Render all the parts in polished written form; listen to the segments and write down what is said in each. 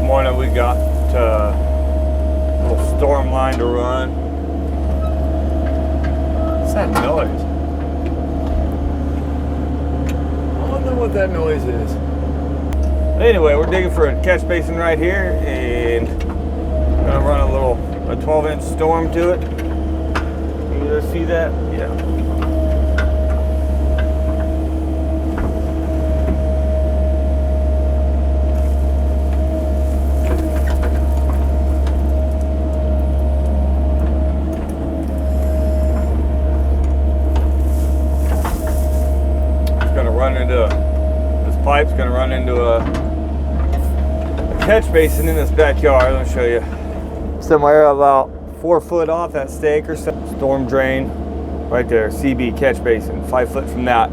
morning we got a little storm line to run. What's that noise? I don't know what that noise is. Anyway, we're digging for a catch basin right here, and I'm gonna run a 12-inch storm to it. You guys see that? Yeah. This pipe's gonna run into a catch basin in this backyard. Let me show you. Somewhere about 4 foot off that stake or so. Storm drain right there, CB catch basin, 5 foot from that.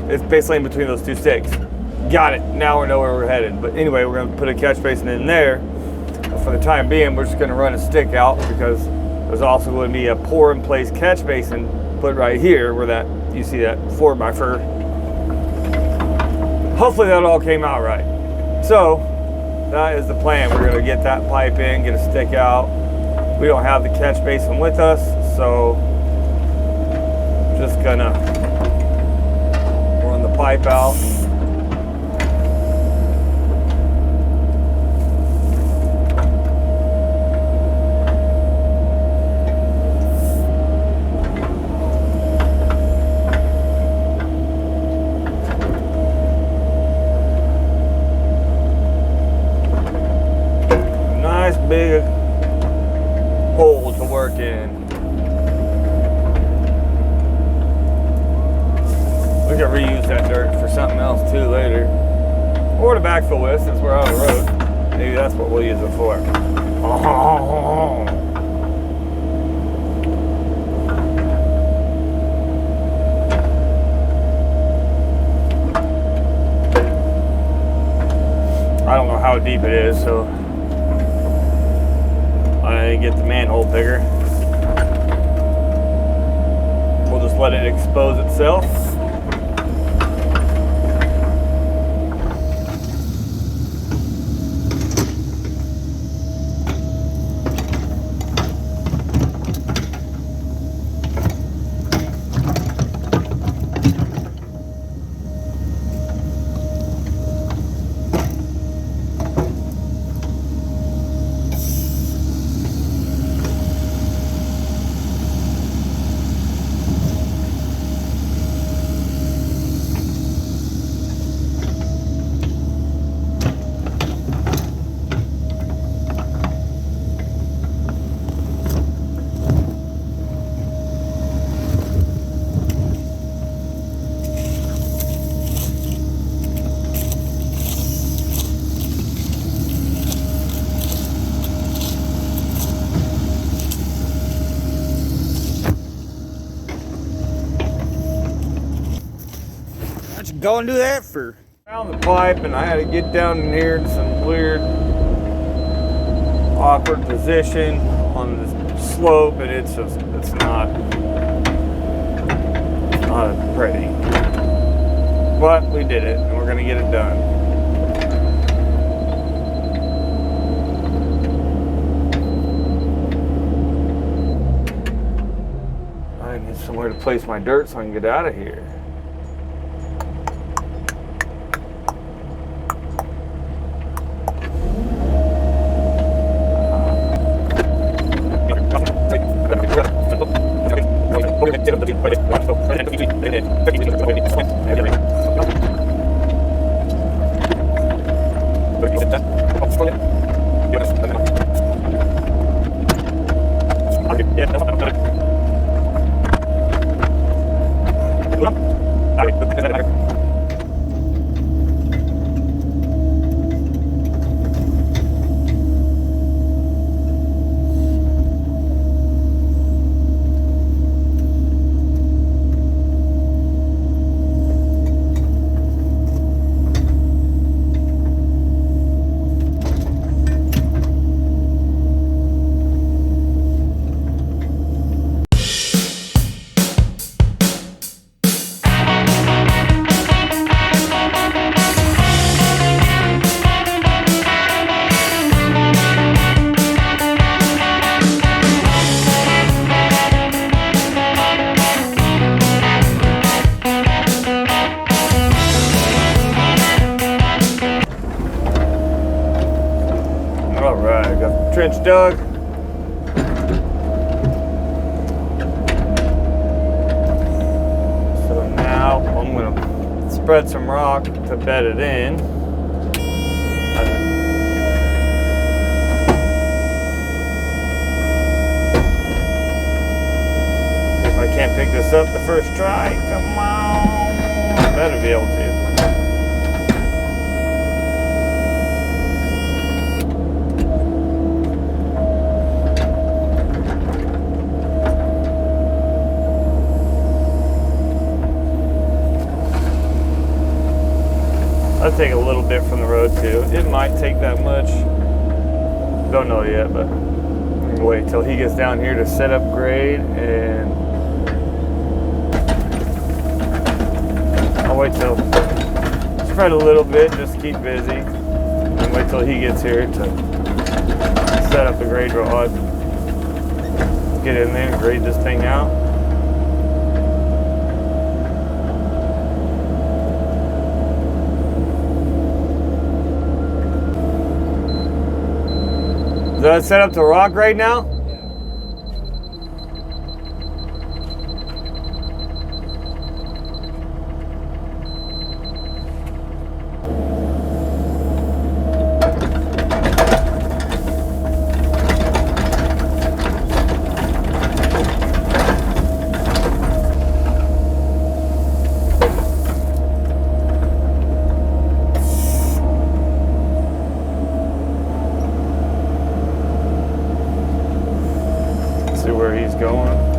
It's basically in between those two stakes. Got it. Now we know where we're headed. But anyway, we're gonna put a catch basin in there. For the time being, we're just gonna run a stick out because there's also going to be a pour in place catch basin put right here where that, you see that 4x4. Hopefully that all came out right. So that is the plan. We're gonna get that pipe in, get a stick out. We don't have the catch basin with us, so just gonna run the pipe out. Big hole to work in. We can reuse that dirt for something else too later, or to backfill with since we're out of the road. Maybe that's what we'll use it for. I don't know how deep it is, so I get the manhole bigger. We'll just let it expose itself. Go and do that for. Found the pipe and I had to get down in here in some weird, awkward position on this slope, and it's not pretty. But we did it, and we're gonna get it done. I need somewhere to place my dirt so I can get out of here. Alright, got the trench dug. So now I'm gonna spread some rock to bed it in. If I can't pick this up the first try, come on, I better be able to. I'll take a little bit from the road too. It might take that much. Don't know yet, but wait till he gets down here to set up grade, and I'll wait till spread a little bit, just keep busy, and wait till he gets here to set up the grade rod. Get in there and grade this thing out. Is that set up to rock right now? See where he's going.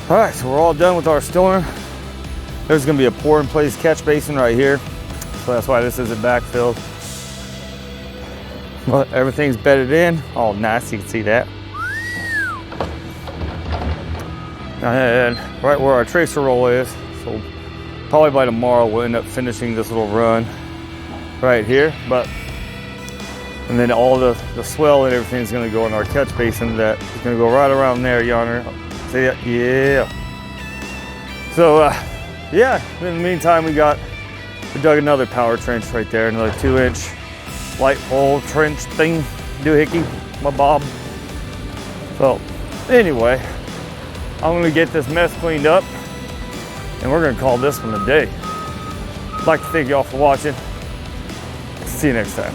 All right, so we're all done with our storm. There's gonna be a pour in place catch basin right here. So that's why this isn't backfilled. But everything's bedded in. All nice, you can see that. And right where our tracer roll is, so probably by tomorrow we'll end up finishing this little run right here. And then all the swell and everything is gonna go in our catch basin that is gonna go right around there, yonder. See it? Yeah. So yeah, in the meantime we dug another power trench right there, another 2-inch light pole trench thing, doohickey, my bob. So anyway, I'm gonna get this mess cleaned up and we're gonna call this one a day. I'd like to thank y'all for watching. See you next time.